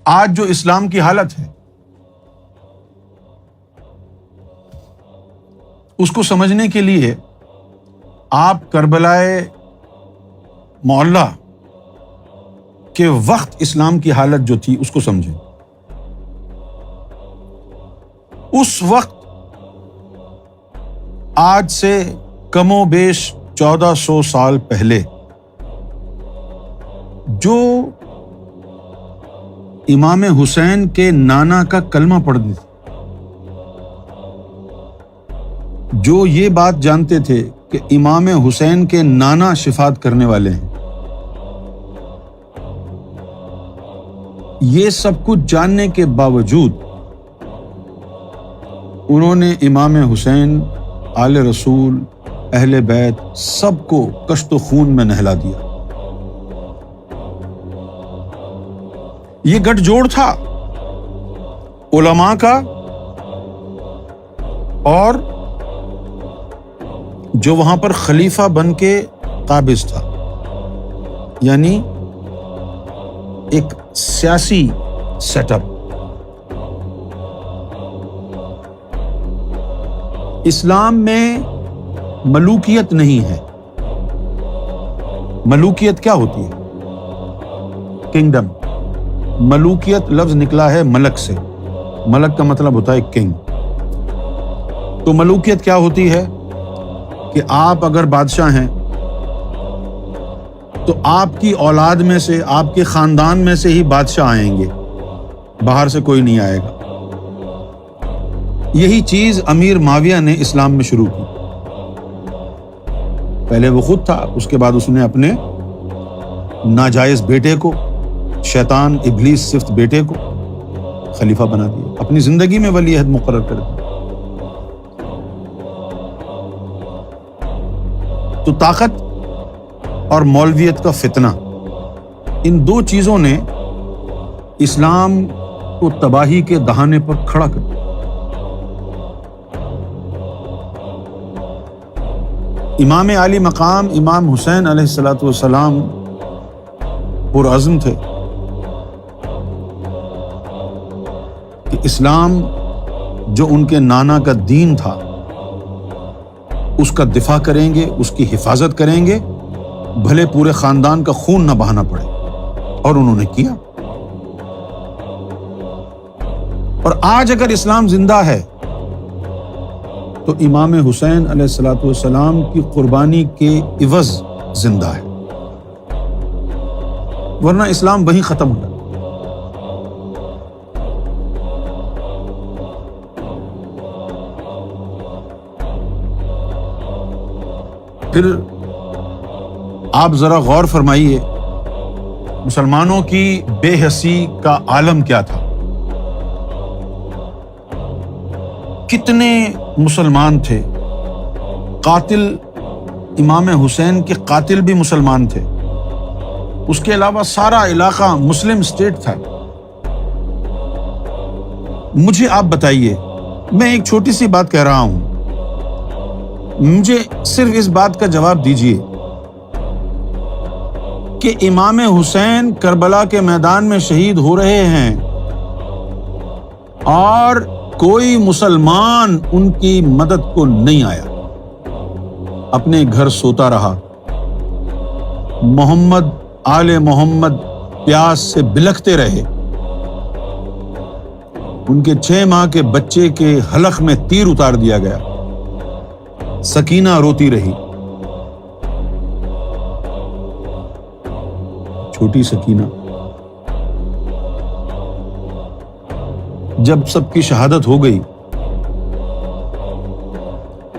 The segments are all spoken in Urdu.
آج جو اسلام کی حالت ہے اس کو سمجھنے کے لیے آپ کربلائے معلیٰ کے وقت اسلام کی حالت جو تھی اس کو سمجھیں۔ اس وقت آج سے کم و بیش 1400 سال پہلے جو امام حسین کے نانا کا کلمہ پڑھتے تھے، جو یہ بات جانتے تھے کہ امام حسین کے نانا شفاعت کرنے والے ہیں، یہ سب کچھ جاننے کے باوجود انہوں نے امام حسین، آل رسول، اہل بیت سب کو کشت و خون میں نہلا دیا۔ یہ گٹھ جوڑ تھا علماء کا اور جو وہاں پر خلیفہ بن کے قابض تھا، یعنی ایک سیاسی سیٹ اپ۔ اسلام میں ملوکیت نہیں ہے۔ ملوکیت کیا ہوتی ہے؟ کنگڈم۔ ملوکیت لفظ نکلا ہے ملک سے، ملک کا مطلب ہوتا ہے کنگ۔ تو ملوکیت کیا ہوتی ہے کہ آپ اگر بادشاہ ہیں تو آپ کی اولاد میں سے، آپ کے خاندان میں سے ہی بادشاہ آئیں گے، باہر سے کوئی نہیں آئے گا۔ یہی چیز امیر معاویہ نے اسلام میں شروع کی۔ پہلے وہ خود تھا، اس کے بعد اس نے اپنے ناجائز بیٹے کو، شیطان ابلیس صفت بیٹے کو خلیفہ بنا دیا، اپنی زندگی میں ولی عہد مقرر کر دیا۔ تو طاقت اور مولویت کا فتنہ، ان دو چیزوں نے اسلام کو تباہی کے دہانے پر کھڑا کر دیا۔ امام عالی مقام امام حسین علیہ الصلوۃ والسلام پرعزم تھے کہ اسلام جو ان کے نانا کا دین تھا اس کا دفاع کریں گے، اس کی حفاظت کریں گے، بھلے پورے خاندان کا خون نہ بہانا پڑے، اور انہوں نے کیا۔ اور آج اگر اسلام زندہ ہے تو امام حسین علیہ الصلوۃ والسلام کی قربانی کے عوض زندہ ہے، ورنہ اسلام وہیں ختم ہو جاتا۔ پھر آپ ذرا غور فرمائیے، مسلمانوں کی بے حسی کا عالم کیا تھا۔ کتنے مسلمان تھے، قاتل امام حسین کے قاتل بھی مسلمان تھے، اس کے علاوہ سارا علاقہ مسلم اسٹیٹ تھا۔ مجھے آپ بتائیے، میں ایک چھوٹی سی بات کہہ رہا ہوں، مجھے صرف اس بات کا جواب دیجیے کہ امام حسین کربلا کے میدان میں شہید ہو رہے ہیں اور کوئی مسلمان ان کی مدد کو نہیں آیا، اپنے گھر سوتا رہا، محمد آل محمد پیاس سے بلکتے رہے، ان کے 6 ماہ کے بچے کے حلق میں تیر اتار دیا گیا، سکینہ روتی رہی، چھوٹی سکینہ۔ جب سب کی شہادت ہو گئی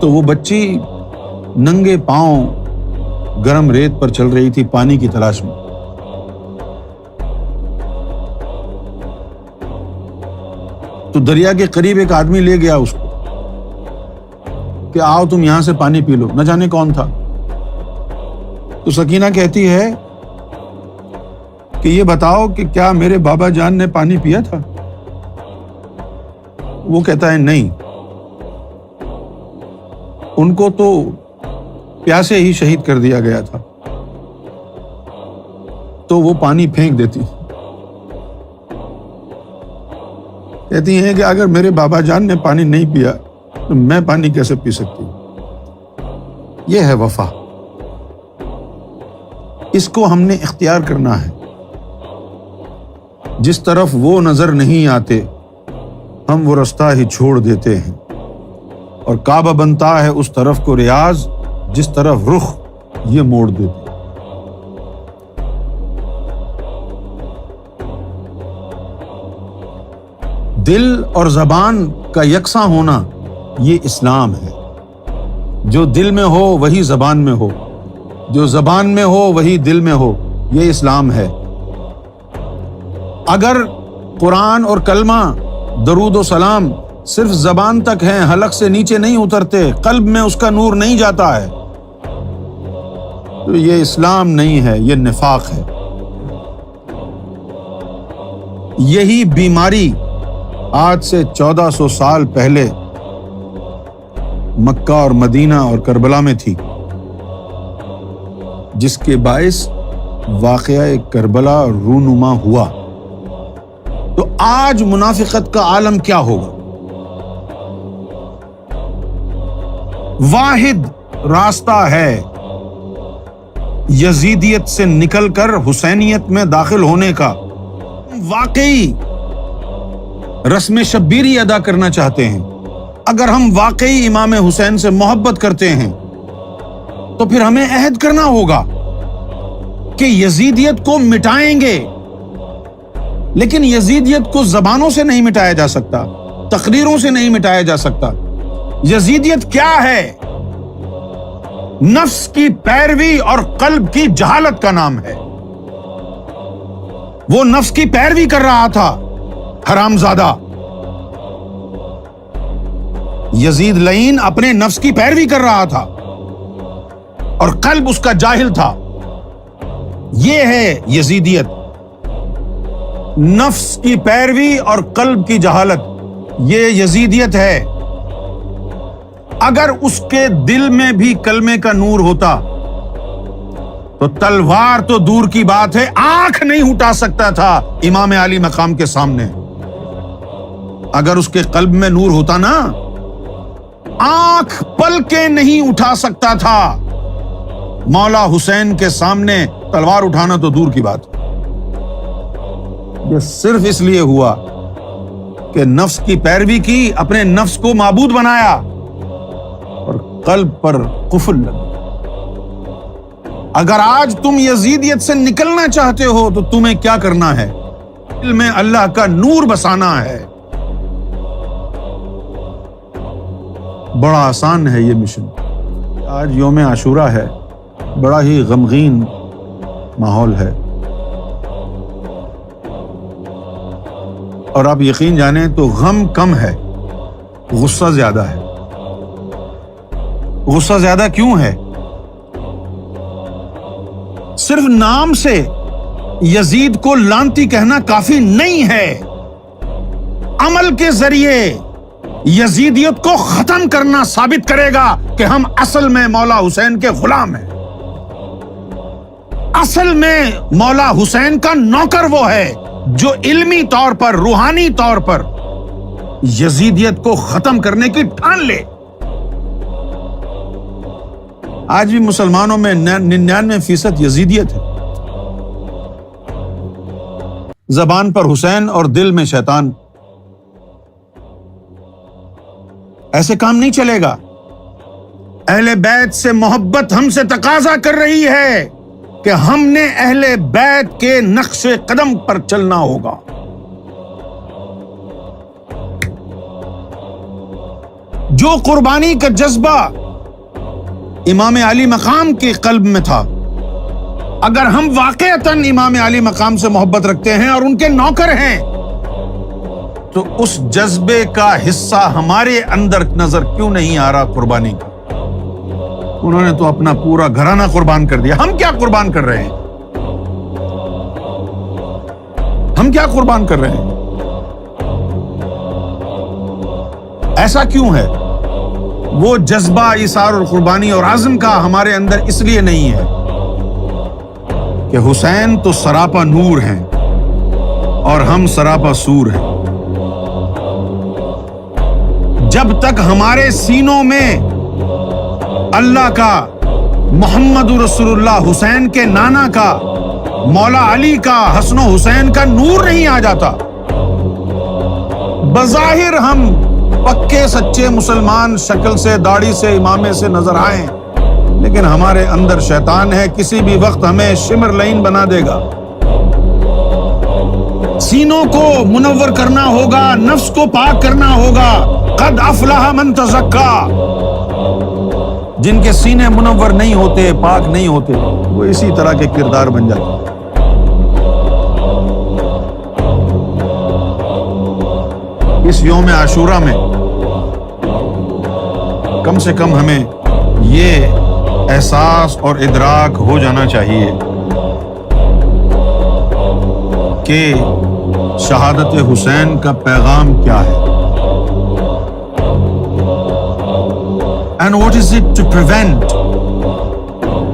تو وہ بچی ننگے پاؤں گرم ریت پر چل رہی تھی پانی کی تلاش میں۔ تو دریا کے قریب ایک آدمی لے گیا اس کو کہ آؤ تم یہاں سے پانی پی لو، نہ جانے کون تھا۔ تو سکینہ کہتی ہے کہ یہ بتاؤ کہ کیا میرے بابا جان نے پانی پیا تھا؟ وہ کہتا ہے نہیں، ان کو تو پیاسے ہی شہید کر دیا گیا تھا۔ تو وہ پانی پھینک دیتی، کہتی ہیں کہ اگر میرے بابا جان نے پانی نہیں پیا تو میں پانی کیسے پی سکتی ہوں؟ یہ ہے وفا، اس کو ہم نے اختیار کرنا ہے۔ جس طرف وہ نظر نہیں آتے ہم وہ رستہ ہی چھوڑ دیتے ہیں، اور کعبہ بنتا ہے اس طرف کو ریاض جس طرف رخ یہ موڑ دیتے ہیں۔ دل اور زبان کا یکساں ہونا یہ اسلام ہے۔ جو دل میں ہو وہی زبان میں ہو، جو زبان میں ہو وہی دل میں ہو، یہ اسلام ہے۔ اگر قرآن اور کلمہ، درود و سلام صرف زبان تک ہیں، حلق سے نیچے نہیں اترتے، قلب میں اس کا نور نہیں جاتا ہے، تو یہ اسلام نہیں ہے، یہ نفاق ہے۔ یہی بیماری آج سے 1400 سال پہلے مکہ اور مدینہ اور کربلا میں تھی، جس کے باعث واقعہ کربلا رونما ہوا۔ تو آج منافقت کا عالم کیا ہوگا؟ واحد راستہ ہے یزیدیت سے نکل کر حسینیت میں داخل ہونے کا۔ واقعی رسم شبیری ادا کرنا چاہتے ہیں، اگر ہم واقعی امام حسین سے محبت کرتے ہیں تو پھر ہمیں عہد کرنا ہوگا کہ یزیدیت کو مٹائیں گے، لیکن یزیدیت کو زبانوں سے نہیں مٹایا جا سکتا، تقریروں سے نہیں مٹایا جا سکتا۔ یزیدیت کیا ہے؟ نفس کی پیروی اور قلب کی جہالت کا نام ہے۔ وہ نفس کی پیروی کر رہا تھا، حرامزادہ یزید لعین اپنے نفس کی پیروی کر رہا تھا اور قلب اس کا جاہل تھا۔ یہ ہے یزیدیت، نفس کی پیروی اور قلب کی جہالت، یہ یزیدیت ہے۔ اگر اس کے دل میں بھی کلمے کا نور ہوتا تو تلوار تو دور کی بات ہے، آنکھ نہیں اٹھا سکتا تھا امام علی مقام کے سامنے۔ اگر اس کے قلب میں نور ہوتا نا، آنکھ پل کے نہیں اٹھا سکتا تھا مولا حسین کے سامنے، تلوار اٹھانا تو دور کی بات۔ یہ صرف اس لیے ہوا کہ نفس کی پیروی کی، اپنے نفس کو معبود بنایا اور قلب پر قفل لگا۔ اگر آج تم یزیدیت سے نکلنا چاہتے ہو تو تمہیں کیا کرنا ہے؟ دل میں اللہ کا نور بسانا ہے۔ بڑا آسان ہے یہ مشن۔ آج یوم عاشورہ ہے، بڑا ہی غمگین ماحول ہے، اور آپ یقین جانیں تو غم کم ہے، غصہ زیادہ ہے۔ غصہ زیادہ کیوں ہے؟ صرف نام سے یزید کو لعنتی کہنا کافی نہیں ہے، عمل کے ذریعے یزیدیت کو ختم کرنا ثابت کرے گا کہ ہم اصل میں مولا حسین کے غلام ہیں۔ اصل میں مولا حسین کا نوکر وہ ہے جو علمی طور پر، روحانی طور پر یزیدیت کو ختم کرنے کی ٹھان لے۔ آج بھی مسلمانوں میں 99% یزیدیت ہے، زبان پر حسین اور دل میں شیطان۔ ایسے کام نہیں چلے گا۔ اہل بیت سے محبت ہم سے تقاضا کر رہی ہے کہ ہم نے اہل بیت کے نقش قدم پر چلنا ہوگا۔ جو قربانی کا جذبہ امام علی مقام کے قلب میں تھا، اگر ہم واقعتاً امام علی مقام سے محبت رکھتے ہیں اور ان کے نوکر ہیں، تو اس جذبے کا حصہ ہمارے اندر نظر کیوں نہیں آ رہا قربانی کا؟ انہوں نے تو اپنا پورا گھرانہ قربان کر دیا، ہم کیا قربان کر رہے ہیں؟ ہم کیا قربان کر رہے ہیں؟ ایسا کیوں ہے؟ وہ جذبہ ایثار اور قربانی اور عزم کا ہمارے اندر اس لیے نہیں ہے کہ حسین تو سراپا نور ہیں اور ہم سراپا سور ہیں۔ جب تک ہمارے سینوں میں اللہ کا، محمد رسول اللہ، حسین کے نانا کا، مولا علی کا، حسن و حسین کا نور نہیں آ جاتا، بظاہر ہم پکے سچے مسلمان شکل سے، داڑھی سے، امامے سے نظر آئیں، لیکن ہمارے اندر شیطان ہے، کسی بھی وقت ہمیں شمر لعین بنا دے گا۔ سینوں کو منور کرنا ہوگا، نفس کو پاک کرنا ہوگا۔ قد افلح من تزکا، جن کے سینے منور نہیں ہوتے، پاک نہیں ہوتے، وہ اسی طرح کے کردار بن جاتے ہیں۔ اس یوم عاشورہ میں کم سے کم ہمیں یہ احساس اور ادراک ہو جانا چاہیے کہ شہادت حسین کا پیغام کیا ہے، and what is it to prevent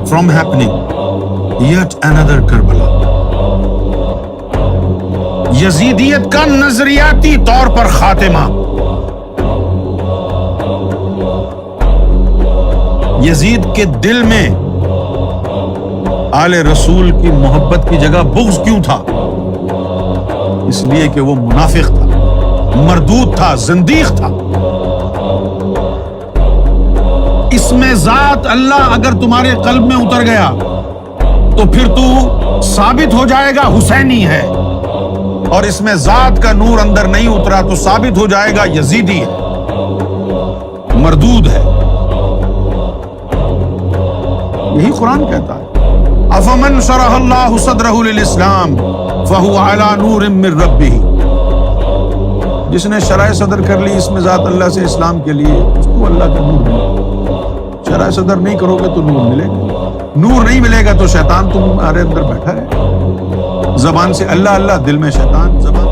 from happening yet another Karbala۔ یزیدیت کا نظریاتی طور پر خاتمہ، یزید کے دل میں آل رسول کی محبت کی جگہ بغض کیوں تھا؟ اس لیے کہ وہ منافق تھا، مردود تھا، زندیق تھا۔ اس میں ذات اللہ اگر تمہارے قلب میں اتر گیا تو پھر تو ثابت ہو جائے گا حسینی ہے، اور اس میں ذات کا نور اندر نہیں اترا تو ثابت ہو جائے گا یزیدی ہے، مردود ہے۔ یہی قرآن کہتا ہے، افمن شرح اللہ صدرہ للاسلام فہو علی نور من ربہ، جس نے شرح صدر کر لی اس میں ذات اللہ سے اسلام کے لیے، اس کو اللہ کا نور ملے۔ شرح صدر نہیں کرو گے تو نور ملے گا، نور نہیں ملے گا تو شیطان تمہارے اندر بیٹھا ہے، زبان سے اللہ اللہ، دل میں شیطان، زبان